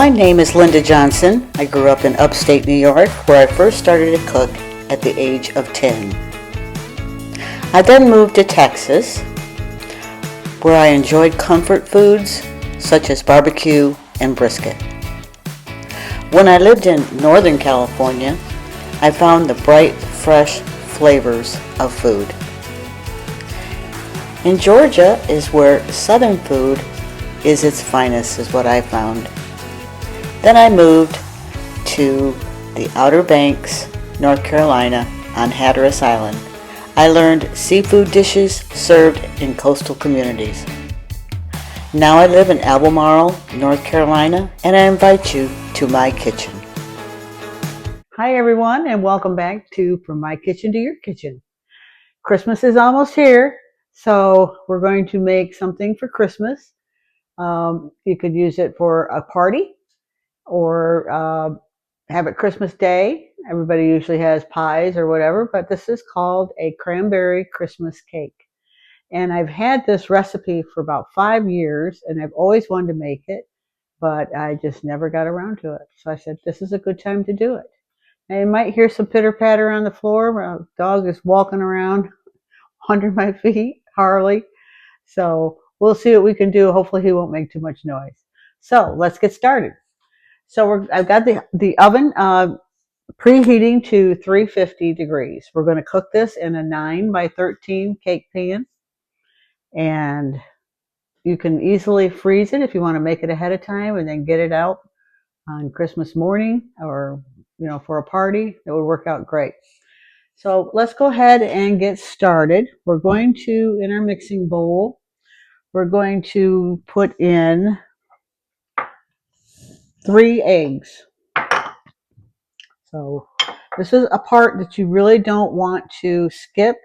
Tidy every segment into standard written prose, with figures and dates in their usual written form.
My name is Linda Johnson. I grew up in upstate New York, where I first started to cook at the age of 10. I then moved to Texas, where I enjoyed comfort foods such as barbecue and brisket. When I lived in Northern California, I found the bright, fresh flavors of food. In Georgia is where Southern food is its finest, is what I found. Then I moved to the Outer Banks, North Carolina, on Hatteras Island. I learned seafood dishes served in coastal communities. Now I live in Albemarle, North Carolina, and I invite you to my kitchen. Hi everyone, and welcome back to From My Kitchen to Your Kitchen. Christmas is almost here, so we're going to make something for Christmas. You could use it for a party or have it Christmas Day. Everybody usually has pies or whatever, but this is called a cranberry Christmas cake. And I've had this recipe for about 5 years, and I've always wanted to make it, but I just never got around to it. So I said, this is a good time to do it. Now you might hear some pitter patter on the floor. My dog is walking around under my feet, Harley. So we'll see what we can do. Hopefully he won't make too much noise. So let's get started. So I've got the oven preheating to 350 degrees. We're going to cook this in a 9 by 13 cake pan. And you can easily freeze it if you want to make it ahead of time and then get it out on Christmas morning or, for a party. It would work out great. So let's go ahead and get started. We're going to, in our mixing bowl, we're going to put in 3 eggs. So this is a part that you really don't want to skip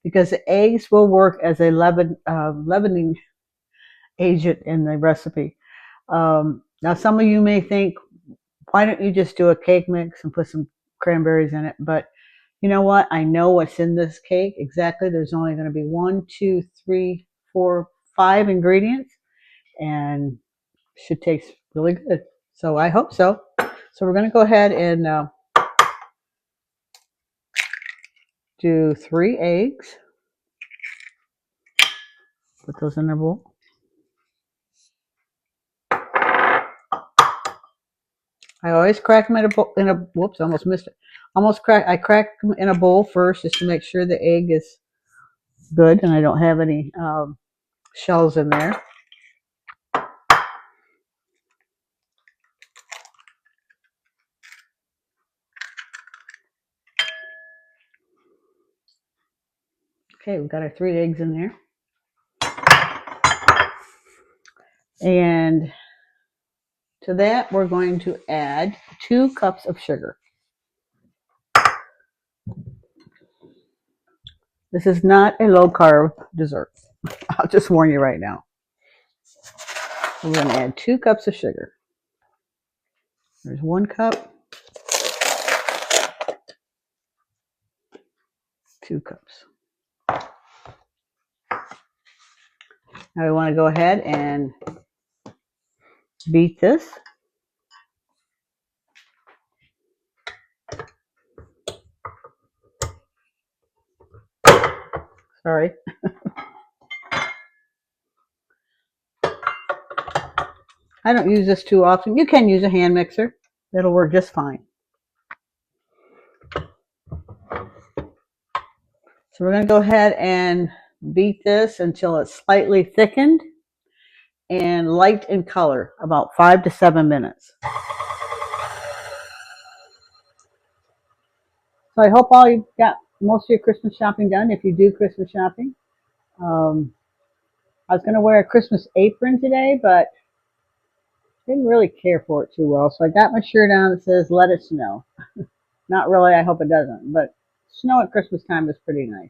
because the eggs will work as a leavening agent in the recipe. Now some of you may think, why don't you just do a cake mix and put some cranberries in it? But you know what? I know what's in this cake exactly. There's only going to be 1, 2, 3, 4, 5 ingredients, and it should taste really good. So I hope so. So we're going to go ahead and do 3 eggs. Put those in a bowl. I always crack them whoops, I almost missed it. I crack them in a bowl first just to make sure the egg is good and I don't have any shells in there. Okay, we've got our 3 eggs in there. And to that, we're going to add 2 cups of sugar. This is not a low-carb dessert. I'll just warn you right now. So we're going to add 2 cups of sugar. There's 1 cup. 2 cups. Now we want to go ahead and beat this. Sorry. I don't use this too often. You can use a hand mixer. It'll work just fine. So we're going to go ahead and beat this until it's slightly thickened and light in color, about 5 to 7 minutes. So I hope all you've got most of your Christmas shopping done, if you do Christmas shopping. I was going to wear a Christmas apron today, but didn't really care for it too well. So I got my shirt on that says, "Let it snow." Not really, I hope it doesn't, but snow at Christmas time is pretty nice.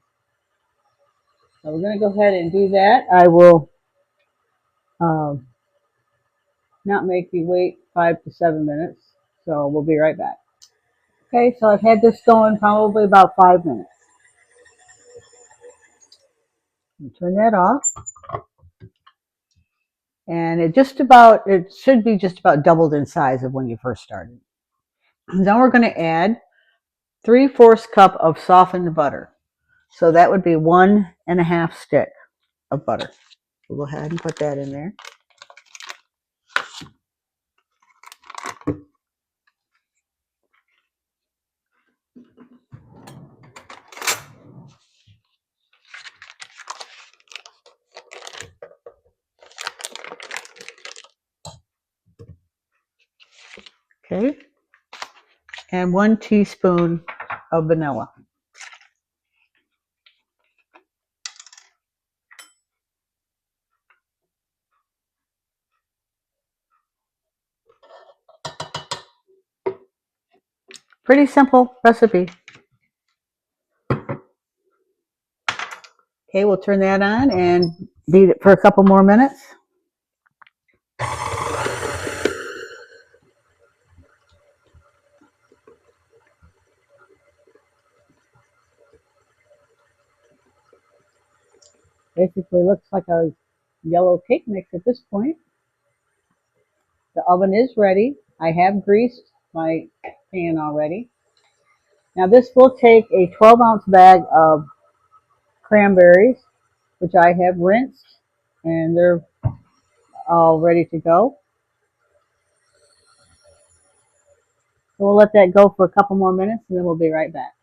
So we're going to go ahead and do that. I will not make you wait 5 to 7 minutes, so we'll be right back. Okay, so I've had this going probably about 5 minutes. Turn that off. And it should be just about doubled in size of when you first started. Then we're going to add 3/4 cup of softened butter. So that would be 1.5 stick of butter. We'll go ahead and put that in there. Okay. And 1 teaspoon of vanilla. Pretty simple recipe. Okay, we'll turn that on and beat it for a couple more minutes. Basically looks like a yellow cake mix at this point. The oven is ready. I have greased my pan already. Now this will take a 12-ounce bag of cranberries, which I have rinsed, and they're all ready to go. So we'll let that go for a couple more minutes, and then we'll be right back.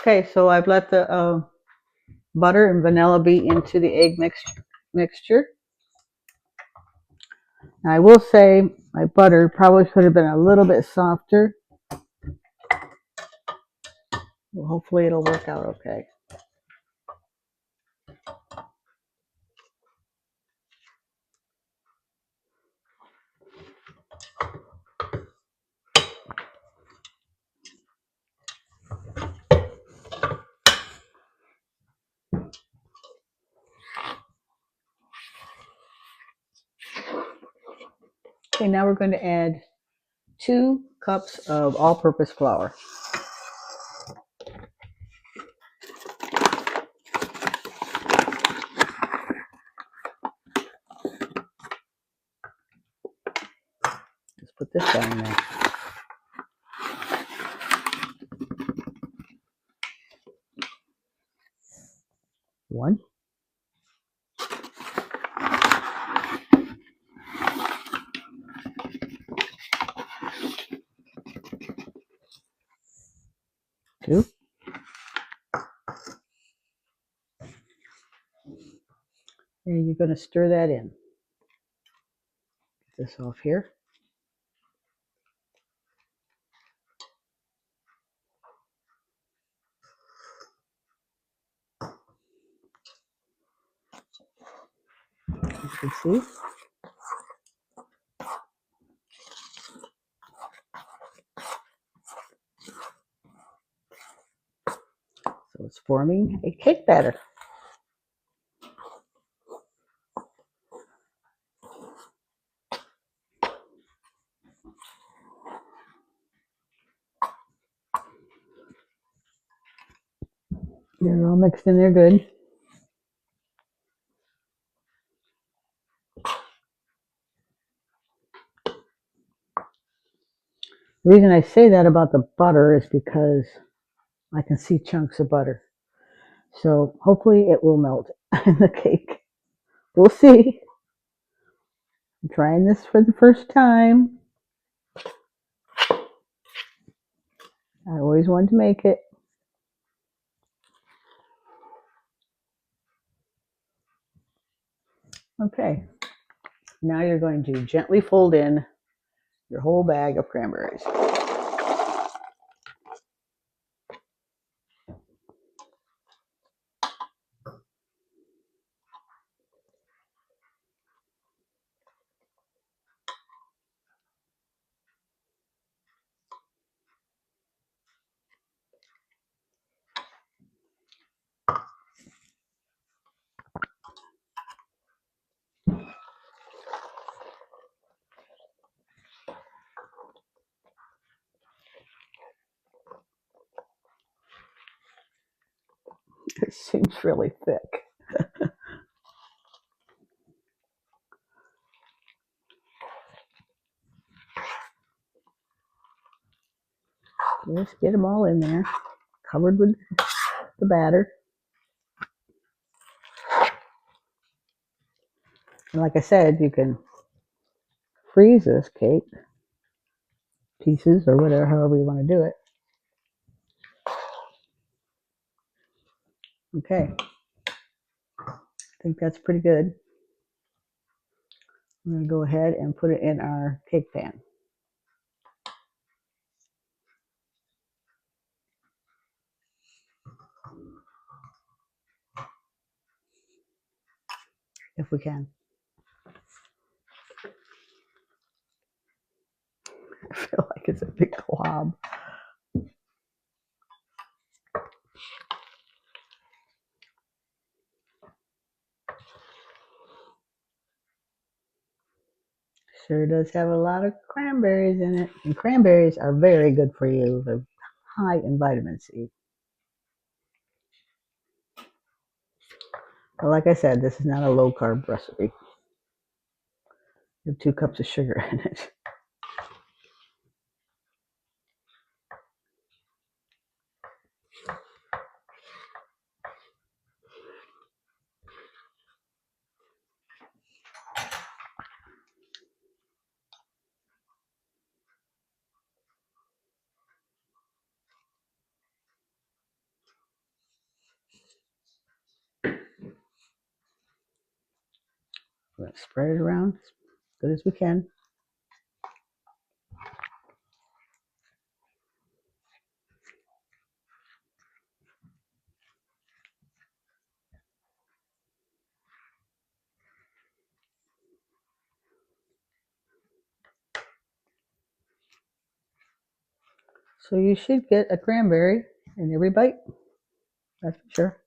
Okay, so I've let the butter and vanilla beat into the egg mixture. Now I will say my butter probably could have been a little bit softer. Well, hopefully it'll work out okay. Okay, now we're going to add 2 cups of all-purpose flour. Let's put this down there. 1. 2. And you're going to stir that in. Get this off here. You can see. So it's forming a cake batter. They're all mixed in there good. The reason I say that about the butter is because I can see chunks of butter. So hopefully it will melt in the cake. We'll see. I'm trying this for the first time. I always wanted to make it. Okay. Now you're going to gently fold in your whole bag of cranberries. It seems really thick. Just get them all in there, covered with the batter. And like I said, you can freeze this cake, pieces or whatever, however you want to do it. Okay, I think that's pretty good. I'm going to go ahead and put it in our cake pan. If we can. I feel like it's a big glob. Sure does have a lot of cranberries in it. And cranberries are very good for you. They're high in vitamin C. But like I said, this is not a low carb recipe. You have 2 cups of sugar in it. Let's spread it around as good as we can. So you should get a cranberry in every bite. That's for sure.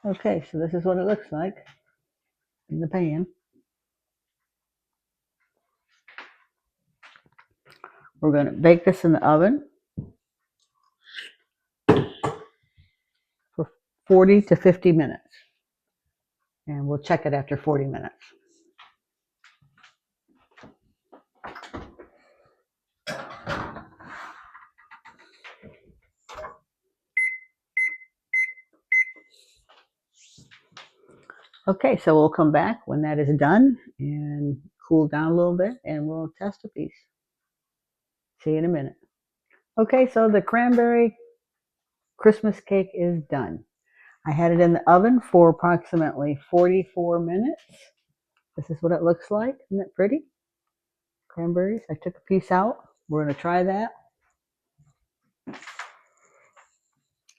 Okay, so this is what it looks like in the pan. We're going to bake this in the oven for 40 to 50 minutes. And we'll check it after 40 minutes. Okay, so we'll come back when that is done and cool down a little bit and we'll test a piece. See you in a minute. Okay, so the cranberry Christmas cake is done. I had it in the oven for approximately 44 minutes. This is what it looks like. Isn't it pretty? Cranberries. I took a piece out. We're going to try that.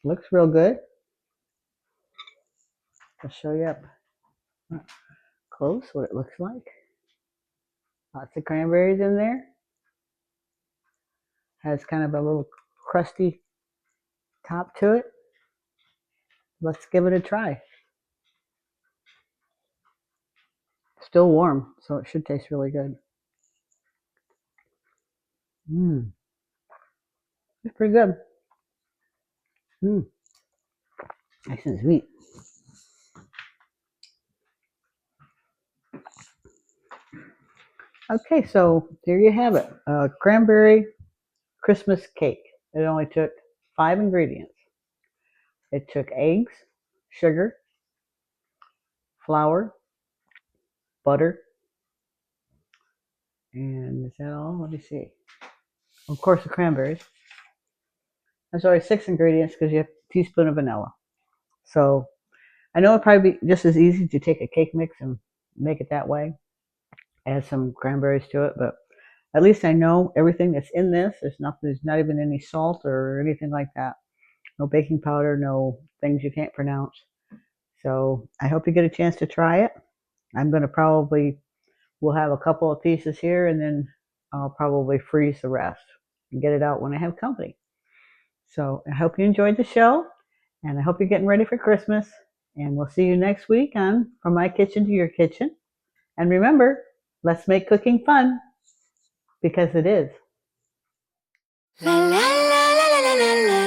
Looks real good. I'll show you up close what it looks like. Lots of cranberries in there. Has kind of a little crusty top to it. Let's give it a try. Still warm, so it should taste really good. It's pretty good. Nice and sweet. Okay, so there you have it. Cranberry Christmas cake. It only took 5 ingredients. It took eggs, sugar, flour, butter, and is that all? Let me see. Of course, the cranberries. I'm sorry, 6 ingredients because you have a teaspoon of vanilla. So I know it'd probably be just as easy to take a cake mix and make it that way. Add some cranberries to it, but at least I know everything that's in this. There's not even any salt or anything like that. No baking powder, no things you can't pronounce. So I hope you get a chance to try it. I'm going to we'll have a couple of pieces here and then I'll probably freeze the rest and get it out when I have company. So I hope you enjoyed the show and I hope you're getting ready for Christmas. And we'll see you next week on From My Kitchen to Your Kitchen. And remember, let's make cooking fun, because it is. La la la la la la la.